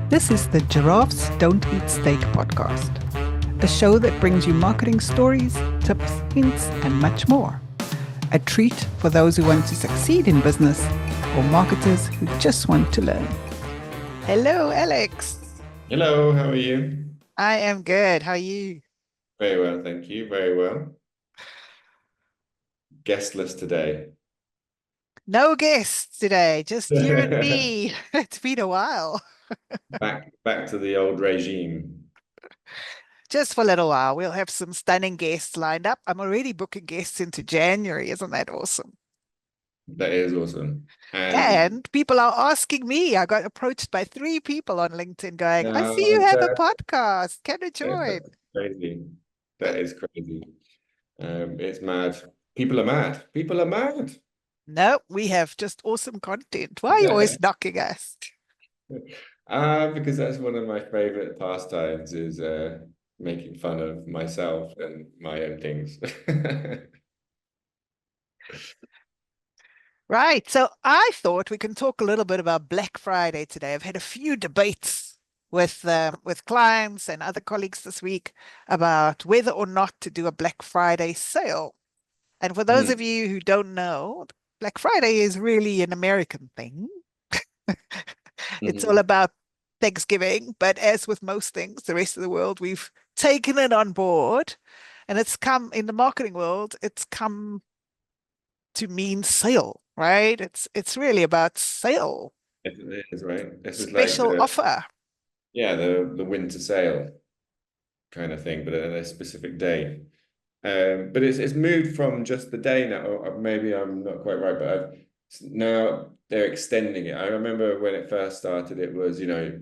This is the Giraffes Don't Eat Steak podcast, a show that brings you marketing stories, tips, hints, and much more. A treat for those who want to succeed in business or marketers who just want to learn. Hello, Alex. Hello, how are you? I am good. How are you? Very well, thank you. Very well. Guestless today. No guests today, just you and Back me. It's been a while. back to the old regime. Just for a little while. We'll have some stunning guests lined up. I'm already booking guests into January. Isn't that awesome? That is awesome. And And people are asking me. I got approached by 3 people on LinkedIn going, I see you have a that, podcast. Can you that's join? crazy. That is crazy. It's mad. People are mad. People are mad. No, we have just awesome content. Why are you always knocking us? Because that's one of my favorite pastimes is making fun of myself and my own things. Right. So I thought we can talk a little bit about Black Friday today. I've had a few debates with clients and other colleagues this week about whether or not to do a Black Friday sale. And for those of Mm, you who don't know, Black Friday is really an American thing. It's all mhm. about Thanksgiving, but as with most things, the rest of the world, we've taken it on board, and it's come in the marketing world, it's come to mean sale, right? It's really about sale, It is, right? This is like special the offer. the winter sale kind of thing, but at a specific day. But it's moved from just the day now. Or maybe I'm not quite right, but now they're extending it. I remember when it first started, it was,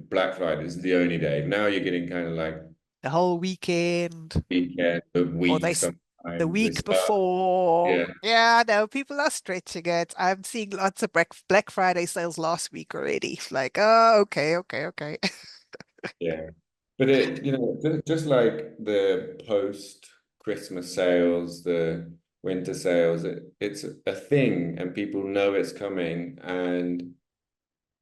Black Friday is the only day. Now you're getting kind of like The whole weekend, weekend, a or week the sometimes. They week start, before. yeah, Yeah, no, people are stretching it. I'm seeing lots of Black Friday sales last week already. Like, oh, okay, okay, okay. yeah. But just like the post Christmas sales, the winter sales, it's a thing, and people know it's coming, and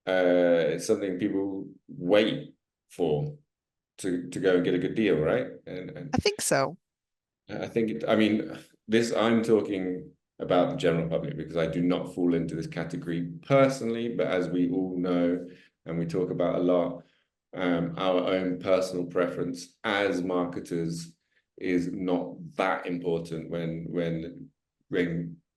it's something people wait for to go and get a good deal, right? And I think so. I think I mean, this I'm talking about the general public because I do not fall into this category personally, but as we all know, and we talk about a lot, our own personal preference as marketers is not that important when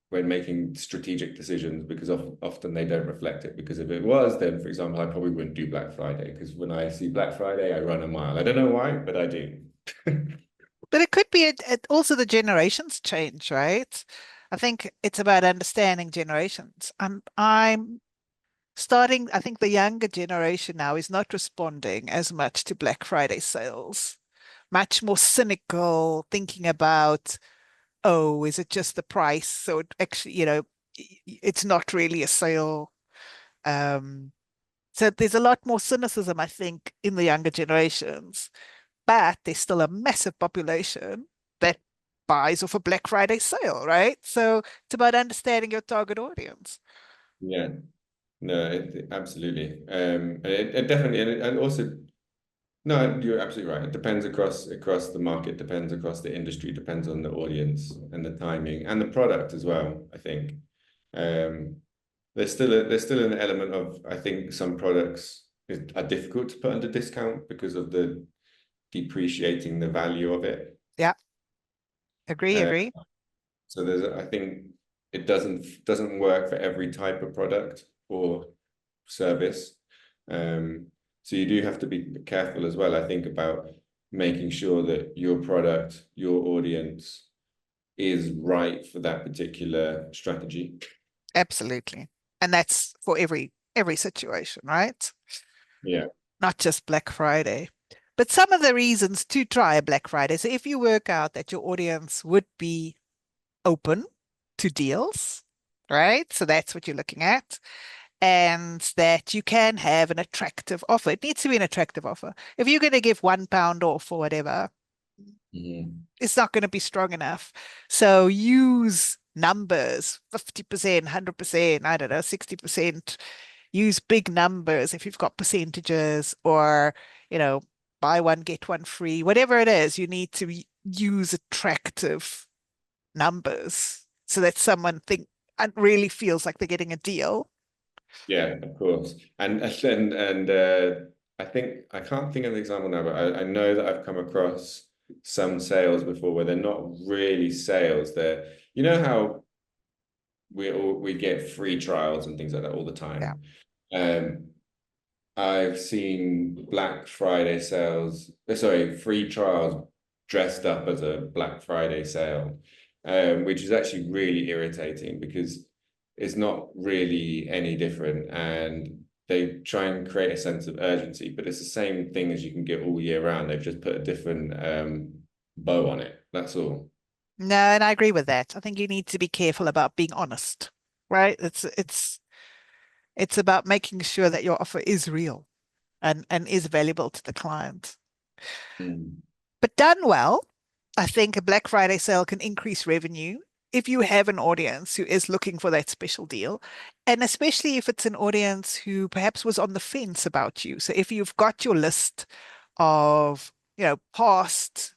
when making strategic decisions because often they don't reflect it. Because if it was, then for example, I probably wouldn't do Black Friday because when I see Black Friday, I run a mile. I don't know why, but I do. But it could be also the generations change, right? I think it's about understanding generations. I'm starting, I think the younger generation now is not responding as much to Black Friday sales, much more cynical, thinking about, oh, is it just the price? So it actually, it's not really a sale. Um, so there's a lot more cynicism, I think, in the younger generations, but there's still a massive population that buys off a Black Friday sale, right? So it's about understanding your target audience. Yeah. No, absolutely. It definitely, and also, no, you're absolutely right. It depends across the market, depends across the industry, depends on the audience and the timing and the product as well. I think um, there's still an element of I think some products are difficult to put under discount because of the depreciating the value of it. Yeah, agree, Uh, agree. so I think it doesn't work for every type of product or service. So you do have to be careful as well, I think, about making sure that your product, your audience is right for that particular strategy. Absolutely. And that's for every situation, right? Yeah. Not just Black Friday. But some of the reasons to try a Black Friday. So if you work out that your audience would be open to deals, right? So that's what you're looking at. And that you can have an attractive offer. It needs to be an attractive offer. If you're going to give £1 off or whatever, Mhm. it's not going to be strong enough. So use numbers, 50%, 100%, I don't know, 60%. use big numbers if you've got percentages or, you know, buy one, get one free, whatever it is, you need to use attractive numbers so that someone think and really feels like they're getting a deal. Yeah, of course. And I think I can't think of an example now, but I know that I've come across some sales before where they're not really sales. They're, you know how we get free trials and things like that all the Yeah. time. Um, I've seen Black Friday sales, sorry, free trials dressed up as a Black Friday sale, which is actually really irritating because it's not really any different. And they try and create a sense of urgency, but it's the same thing as you can get all year round. They've just put a different bow on it. That's all. No, and I agree with that. I think you need to be careful about being honest, right? It's about making sure that your offer is real and is valuable to the client. Mm. But done well, I think a Black Friday sale can increase revenue if you have an audience who is looking for that special deal, and especially if it's an audience who perhaps was on the fence about you. So if you've got your list of, past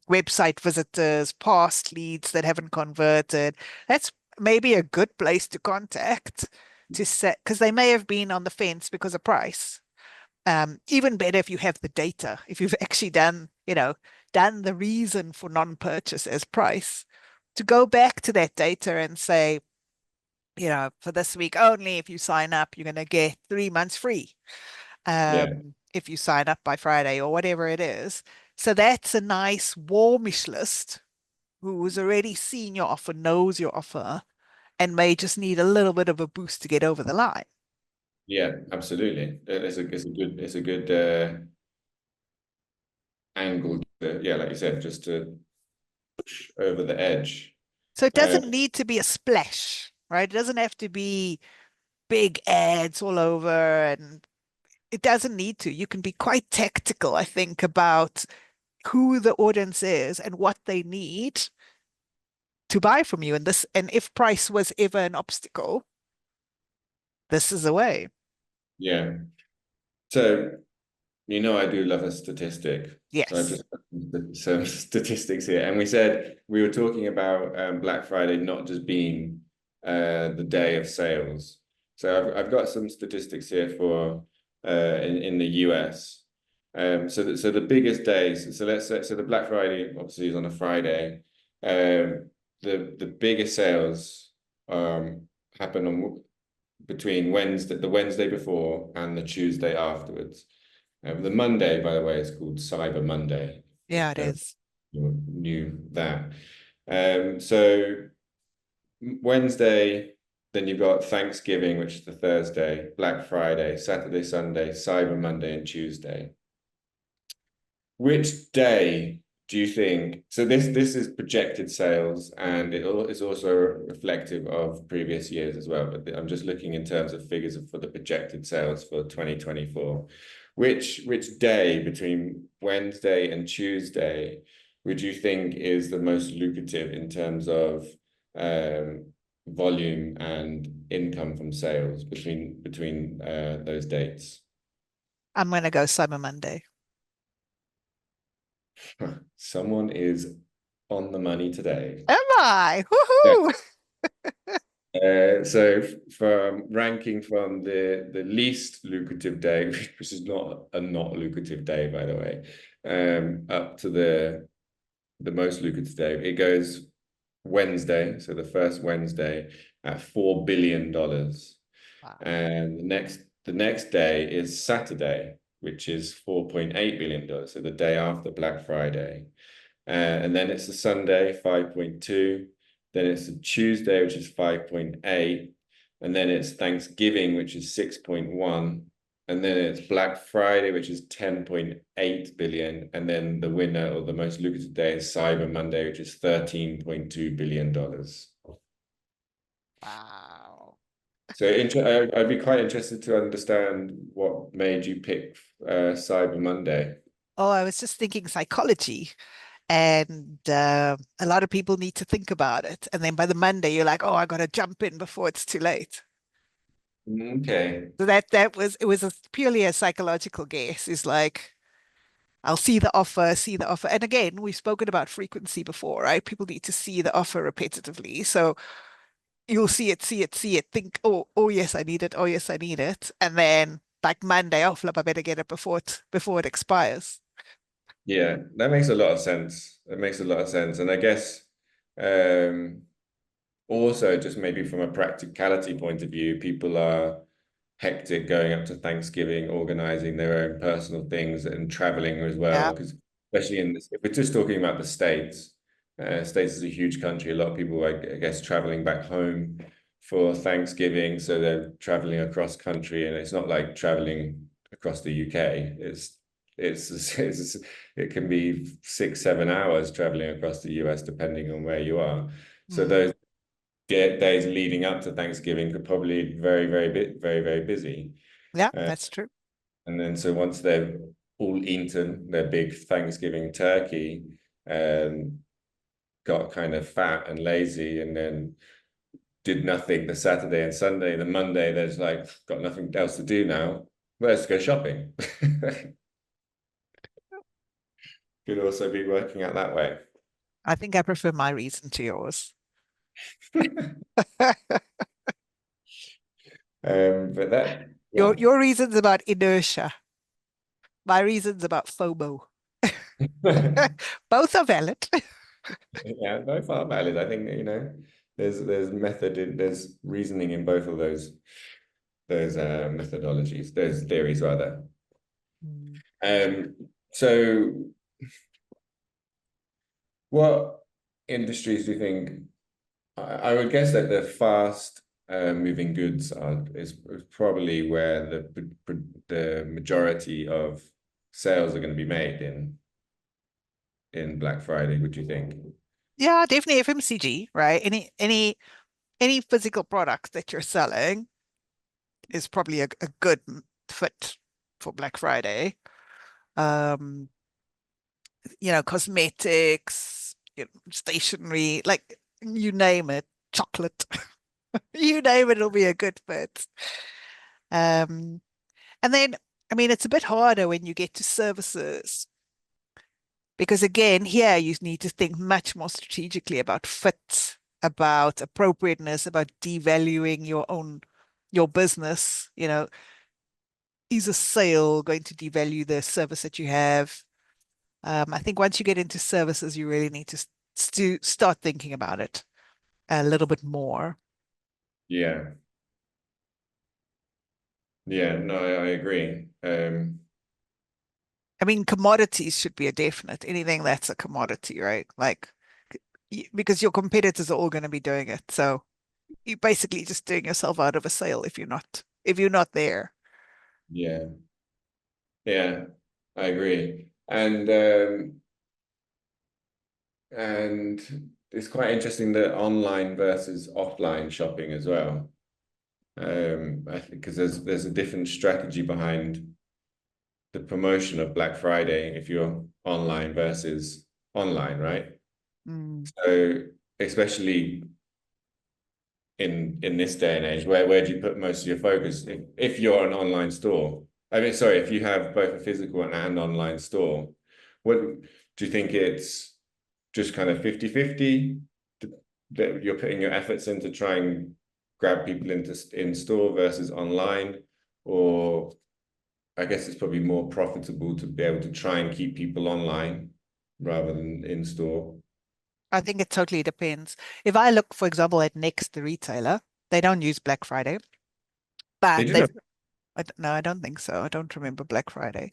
website visitors, past leads that haven't converted, that's maybe a good place to contact to set because they may have been on the fence because of price. Even better if you have the data, if you've actually done the reason for non-purchase as price, to go back to that data and say, for this week only, if you sign up, you're going to get 3 months free. Yeah. If you sign up by Friday or whatever it is. So that's a nice warmish list who's already seen your offer, knows your offer, and may just need a little bit of a boost to get over the line. Yeah, absolutely. It's a good angle to, yeah, like you said, just to push over the edge. So it Uh, doesn't need to be a splash, right? It doesn't have to be big ads all over, and it doesn't need to. You can be quite tactical, I think, about who the audience is and what they need to buy from you. And if price was ever an obstacle, this is a way. yeah. So, you know, I do love a statistic. So I've Yes. just got some statistics here. And we said we were talking about Black Friday not just being the day of sales. So I've got some statistics here for in the US. So the biggest days, so let's say so the Black Friday obviously is on a Friday. The biggest sales happen on between the Wednesday before and the Tuesday afterwards. The Monday, by the way, is called Cyber Monday, Yeah, if it is. you knew that. So Wednesday, then you've got Thanksgiving, which is the Thursday, Black Friday, Saturday, Sunday, Cyber Monday, and Tuesday. Which day do you think? So this is projected sales, and is also reflective of previous years as well. But I'm just looking in terms of figures for the projected sales for 2024. Which day between Wednesday and Tuesday would you think is the most lucrative in terms of volume and income from sales between those dates? I'm going to go Cyber Monday. Someone is on the money today. Am I? Yeah. Woohoo! So from ranking from the least lucrative day, which is not a not lucrative day, by the way, up to the most lucrative day, it goes Wednesday, so the first Wednesday at $4 billion, Wow. and the next day is Saturday, which is $4.8 billion, so the day after Black Friday. And then it's a Sunday, 5.2. Then it's a Tuesday, which is 5.8. And then it's Thanksgiving, which is 6.1. And then it's Black Friday, which is 10.8 billion. And then the winner or the most lucrative day is Cyber Monday, which is $13.2 billion. Wow. So I'd be quite interested to understand what made you pick Cyber Monday. Oh, I was just thinking psychology. And a lot of people need to think about it. And then by the Monday, you're like, oh, I got to jump in before it's too late. Okay. So that was it was purely a psychological guess. Is like I'll see the offer. And again, we've spoken about frequency before, right? People need to see the offer repetitively. So you'll see it, think, oh yes, I need it. Oh yes, I need it. And then like Monday, oh flip, I better get it before it expires. Yeah, that makes a lot of sense. That makes a lot of sense. And I guess um also just maybe from a practicality point of view, people are hectic going up to Thanksgiving, organizing their own personal things and traveling as well. Yeah. Because especially in this, if we're just talking about the States, States is a huge country. A lot of people, I guess, traveling back home for Thanksgiving, so they're traveling across country, and it's not like traveling across the UK. It's it can be 6, 7 hours traveling across the US, depending on where you are. So Mm. those days leading up to Thanksgiving could probably very, very busy. Yeah, Uh, that's true. and then so once they've all eaten their big Thanksgiving turkey, um, got kind of fat and lazy, and then did nothing the Saturday and Sunday, the Monday, there's like got nothing else to do now. Well, let's go shopping. Could also be working out that way. I think I prefer my reason to yours. But that, Your yeah. your reason's about inertia. My reason's about FOMO. Both are valid. Yeah, both are valid. I think, there's method in, there's reasoning in both of those methodologies, those theories rather. Mm. Um, so what industries do you think? I would guess that the fast moving goods is probably where the majority of sales are going to be made in Black Friday. Would you think? Yeah, definitely FMCG, right? Any physical product that you're selling is probably a good fit for Black Friday. Um, cosmetics, stationery, like you name it, chocolate, you name it, it'll be a good fit. Um, and then, I mean, it's a bit harder when you get to services because again, here you need to think much more strategically about fit, about appropriateness, about devaluing your business. Is a sale going to devalue the service that you have? I think once you get into services, you really need to start thinking about it a little bit more. Yeah, yeah, no, I agree. I mean, commodities should be a definite. Anything that's a commodity, right? Like, because your competitors are all going to be doing it. So you're basically just doing yourself out of a sale if you're not there. Yeah, yeah, I agree. And it's quite interesting that online versus offline shopping as well. I think because there's a different strategy behind the promotion of Black Friday if you're online versus online, right? Mm. So especially in this day and age, where do you put most of your focus? If you're an online store, I mean, sorry, if you have both a physical and online store, what do you think it's just kind of 50-50 that you're putting your efforts in to try and grab people into in store versus online? Or I guess it's probably more profitable to be able to try and keep people online rather than in store. I think it totally depends. If I look, for example, at Next, the retailer, they don't use Black Friday, They but do they've, not. no, I don't think so. I don't remember Black Friday.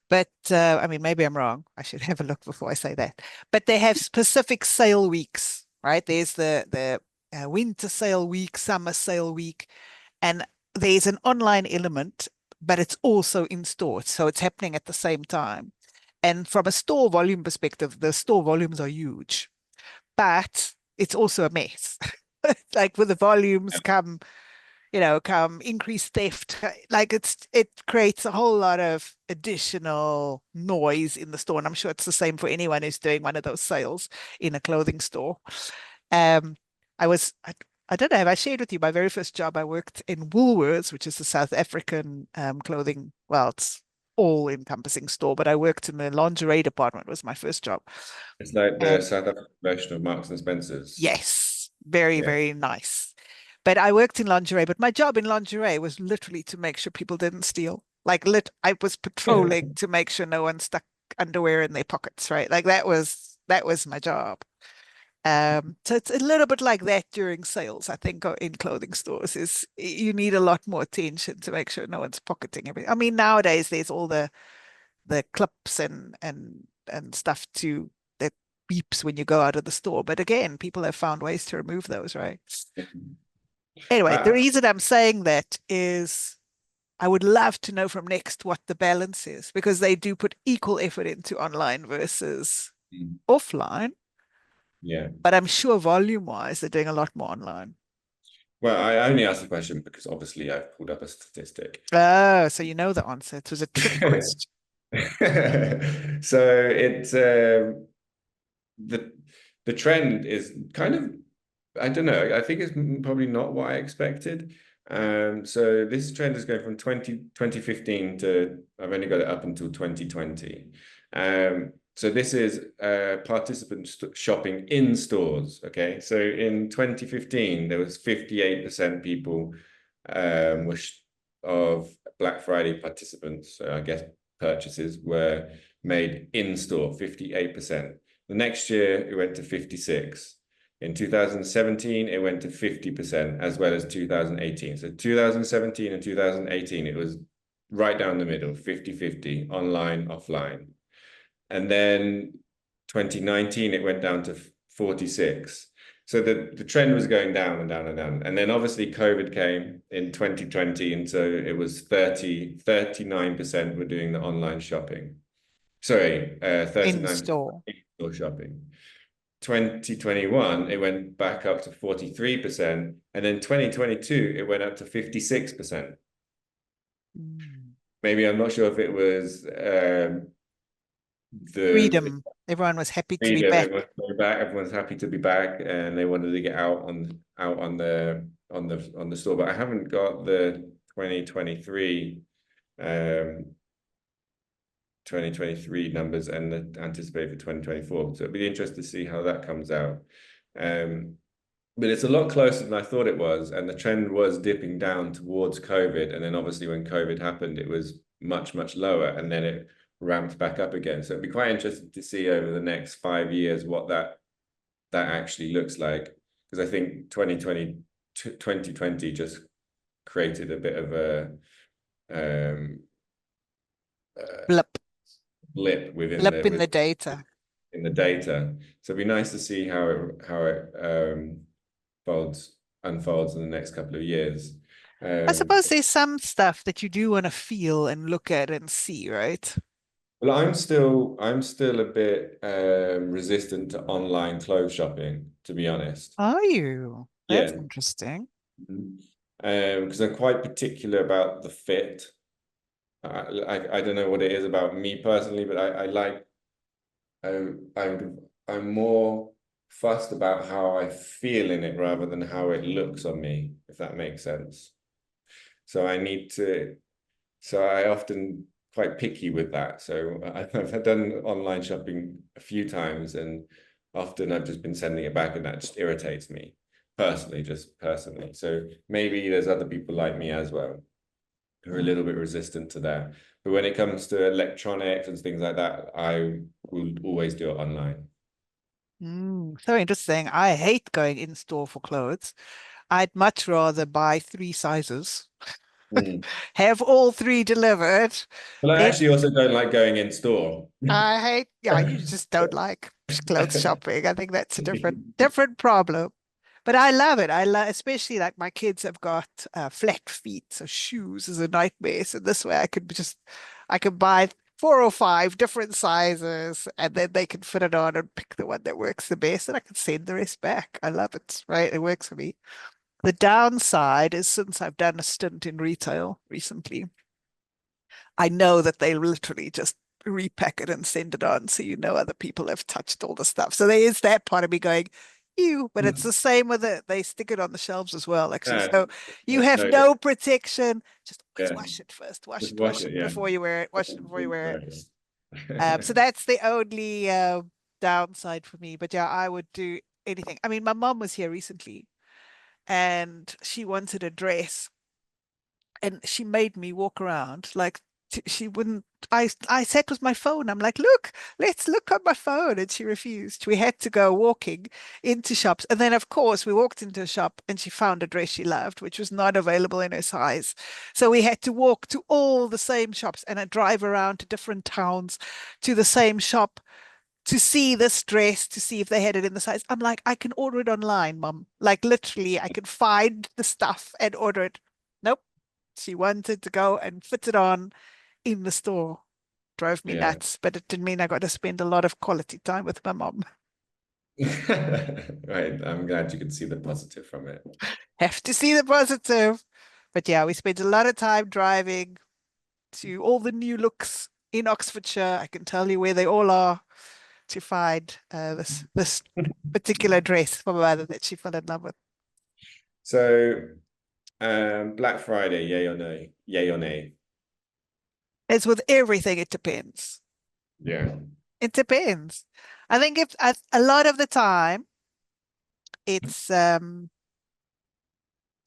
But I mean, maybe I'm wrong. I should have a look before I say that. But they have specific sale weeks, right? There's the winter sale week, summer sale week, and there's an online element, but it's also in store. So it's happening at the same time. And from a store volume perspective, the store volumes are huge, but it's also a mess. Like with the volumes come increased theft. Like it creates a whole lot of additional noise in the store. And I'm sure it's the same for anyone who's doing one of those sales in a clothing store. Um, I was I don't know, have I shared with you my very first job? I worked in Woolworths, which is the South African clothing, well, it's all encompassing store, but I worked in the lingerie department, was my first job. It's like the And South African version of Marks and Spencer's. yes, very, Yeah. very nice. But I worked in lingerie, but my job in lingerie was literally to make sure people didn't steal. I was patrolling to make sure no one stuck underwear in their pockets, right? Like that was my job. So it's a little bit like that during sales, I think, or in clothing stores, is you need a lot more attention to make sure no one's pocketing everything. I mean, nowadays there's all the clips and stuff to that beeps when you go out of the store. But again, people have found ways to remove those, right? Anyway, the Uh, reason I'm saying that is I would love to know from Next what the balance is because they do put equal effort into online versus offline, yeah. but I'm sure volume wise, they're doing a lot more online. Well, I only asked the question because obviously I've pulled up a statistic. Oh, so you know the answer. It was a trick question. So it's the the trend is kind of, I don't know, I think it's probably not what I expected. So this trend is going from 2015 to, I've only got it up until 2020. So this is participants shopping in stores. Okay, so in 2015 there was 58% people um, of Black Friday participants, so I guess purchases were made in store, 58%. The next year, it went to 56. In 2017, it went to 50%, as well as 2018. So 2017 and 2018, it was right down the middle, 50-50, online, offline. And then 2019, it went down to 46. So the trend was going down and down and down. And then obviously COVID came in 2020. And so it was 39% were doing the online shopping. Sorry, In 39% store. in-store shopping. 2021, it went back up to 43%. And then 2022, it went up to 56%. Mm. Maybe I'm not sure if it was the Freedom. Everyone was happy to be freedom, back. everyone's going back, everyone's happy to be back, and they wanted to get out on the store. But I haven't got the 2023 um 2023 numbers and the anticipated for 2024. So it'd be interesting to see how that comes out. But it's a lot closer than I thought it was, and the trend was dipping down towards COVID. And then obviously when COVID happened, it was much, much lower, and then it ramped back up again. So it'd be quite interesting to see over the next 5 years what that actually looks like. Because I think 2020 just created a bit of a Blip. blip Blip in the data. in the data. So it'd be nice to see how it unfolds in the next couple of years. I Um, suppose there's some stuff that you do want to feel and look at and see, right? well, I'm still a bit resistant to online clothes shopping, to be honest. Are you? That's Yeah. interesting. Because I'm quite particular about the fit. I don't know what it is about me personally, but I like I'm more fussed about how I feel in it rather than how it looks on me, if that makes sense. So I need to, so I often quite picky with that. So I've done online shopping a few times, and often I've just been sending it back, and that just irritates me personally, just personally. So maybe there's other people like me as well who are a little bit resistant to that. But when it comes to electronics and things like that, I will always do it online. So interesting. I hate going in store for clothes. I'd much rather buy three sizes, Mm. have all three delivered. But I Then actually also don't like going in store. I hate, yeah, you just don't like clothes shopping. I think that's a different problem. But I love it. I love, especially like my kids have got flat feet, so shoes is a nightmare. So this way I could buy four or five different sizes, and then they can fit it on and pick the one that works the best, and I can send the rest back. I love it. Right, it works for me. The downside is since I've done a stint in retail recently, I know that they literally just repack it and send it on, so you know other people have touched all the stuff. So there is that part of me going, you, but it's the same with it. They stick it on the shelves as well, actually. Uh, So you have no, no protection. Just always yeah, wash it first. just wash Wash it. it Yeah. before you wear it. Wash it before you wear it. Yeah. So that's the only downside for me. But yeah, I would do anything. I mean, my mom was here recently and she wanted a dress and she made me walk around like she wouldn't. I sat with my phone. I'm like, look, let's look on my phone, and she refused. We had to go walking into shops, and then of course we walked into a shop, and she found a dress she loved, which was not available in her size. So we had to walk to all the same shops and I drive around to different towns to the same shop to see this dress to see if they had it in the size. I'm like, I can order it online, mom. Like literally, I can find the stuff and order it. Nope. She wanted to go and fit it on in the store. Drove me Yeah. nuts, but it didn't mean I got to spend a lot of quality time with my mom. Right. I'm glad you could see the positive from it. Have to see the positive. But yeah, we spent a lot of time driving to all the new looks in Oxfordshire. I can tell you where they all are to find this particular dress for my mother that she fell in love with. So, Black Friday, yay or no? Yay or nay? As with everything, it depends. Yeah. It depends. I think if a lot of the time it's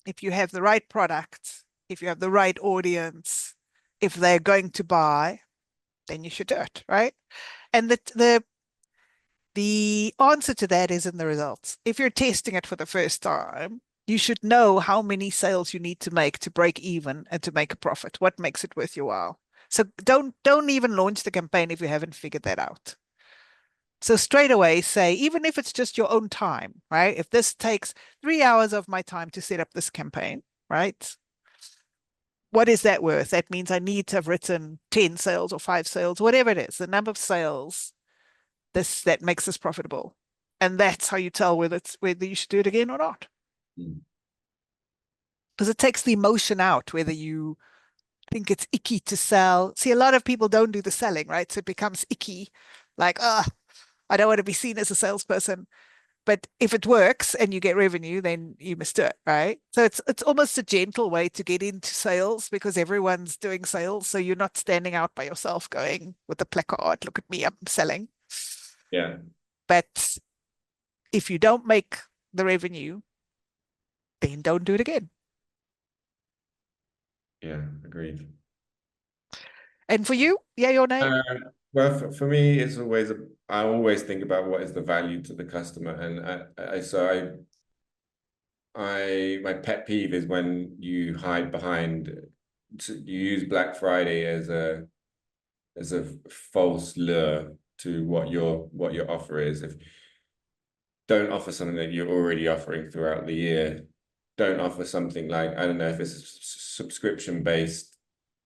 if you have the right product, if you have the right audience, if they're going to buy, then you should do it, right? And the answer to that is in the results. If you're testing it for the first time, you should know how many sales you need to make to break even and to make a profit. What makes it worth your while? So don't even launch the campaign if you haven't figured that out. So straight away say, even if it's just your own time, right? If this takes 3 hours of my time to set up this campaign, right? What is that worth? That means I need to have written 10 sales or 5 sales, whatever it is, the number of sales this that makes this profitable. And that's how you tell whether you should do it again or not. Mm. Because it takes the emotion out, whether you think it's icky to sell. See, a lot of people don't do the selling, right? So it becomes icky, like, oh, I don't want to be seen as a salesperson. But if it works and you get revenue, then you must do it, right? So it's almost a gentle way to get into sales because everyone's doing sales. So you're not standing out by yourself going with the placard, look at me, I'm selling. Yeah. But if you don't make the revenue, then don't do it again. Yeah. Agreed. And for you, yeah or nay? Uh, well, for me, it's always I always think about what is the value to the customer, and my pet peeve is when you hide behind, you use Black Friday as a false lure to what your offer is. If don't offer something that you're already offering throughout the year. Don't offer something like, I don't know if it's a subscription based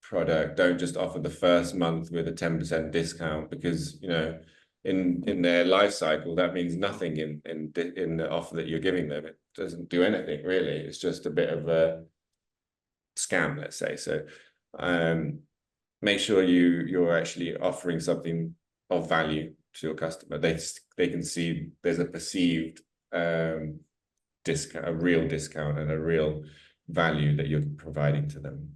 product. Don't just offer the first month with a 10% discount because, in their life cycle, that means nothing in the offer that you're giving them. It doesn't do anything really. It's just a bit of a scam, let's say. So make sure you're actually offering something of value to your customer. They can see there's a perceived discount, a real discount, and a real value that you're providing to them.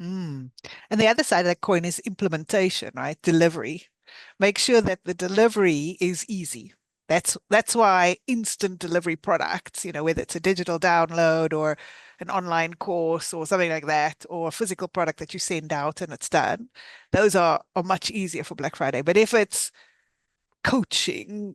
Mm. And the other side of that coin is implementation, right? Delivery. Make sure that the delivery is easy. That's why instant delivery products, whether it's a digital download or an online course or something like that, or a physical product that you send out and it's done, those are much easier for Black Friday. But if it's coaching,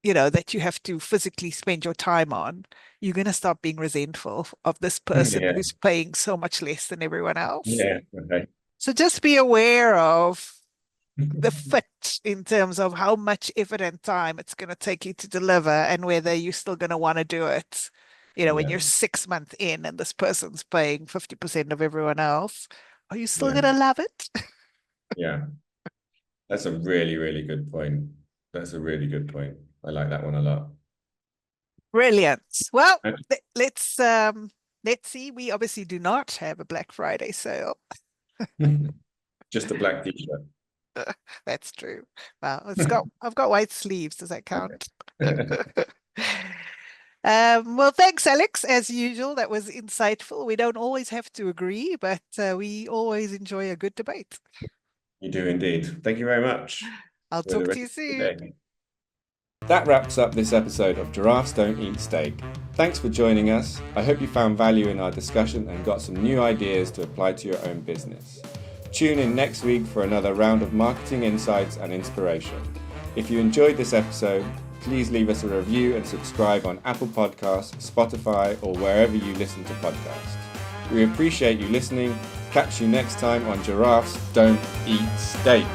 that you have to physically spend your time on, you're going to start being resentful of this person Yeah, who's paying so much less than everyone else. yeah, okay. So just be aware of the fit in terms of how much effort and time it's going to take you to deliver and whether you're still going to want to do it. When Yeah, you're 6 months in and this person's paying 50% of everyone else, are you still yeah, going to love it? yeah. That's a really, really good point. That's a really good point. I like that one a lot. Brilliant. Well, And let's see. We obviously do not have a Black Friday sale. just a black t-shirt. That's true. Well, I've got white sleeves. Does that count? Well, thanks, Alex. As usual, that was insightful. We don't always have to agree, but we always enjoy a good debate. You do indeed. Thank you very much. I'll Enjoy the talk to rest you of the soon. day. That wraps up this episode of Giraffes Don't Eat Steak. Thanks for joining us. I hope you found value in our discussion and got some new ideas to apply to your own business. Tune in next week for another round of marketing insights and inspiration. If you enjoyed this episode, please leave us a review and subscribe on Apple Podcasts, Spotify, or wherever you listen to podcasts. We appreciate you listening. Catch you next time on Giraffes Don't Eat Steak.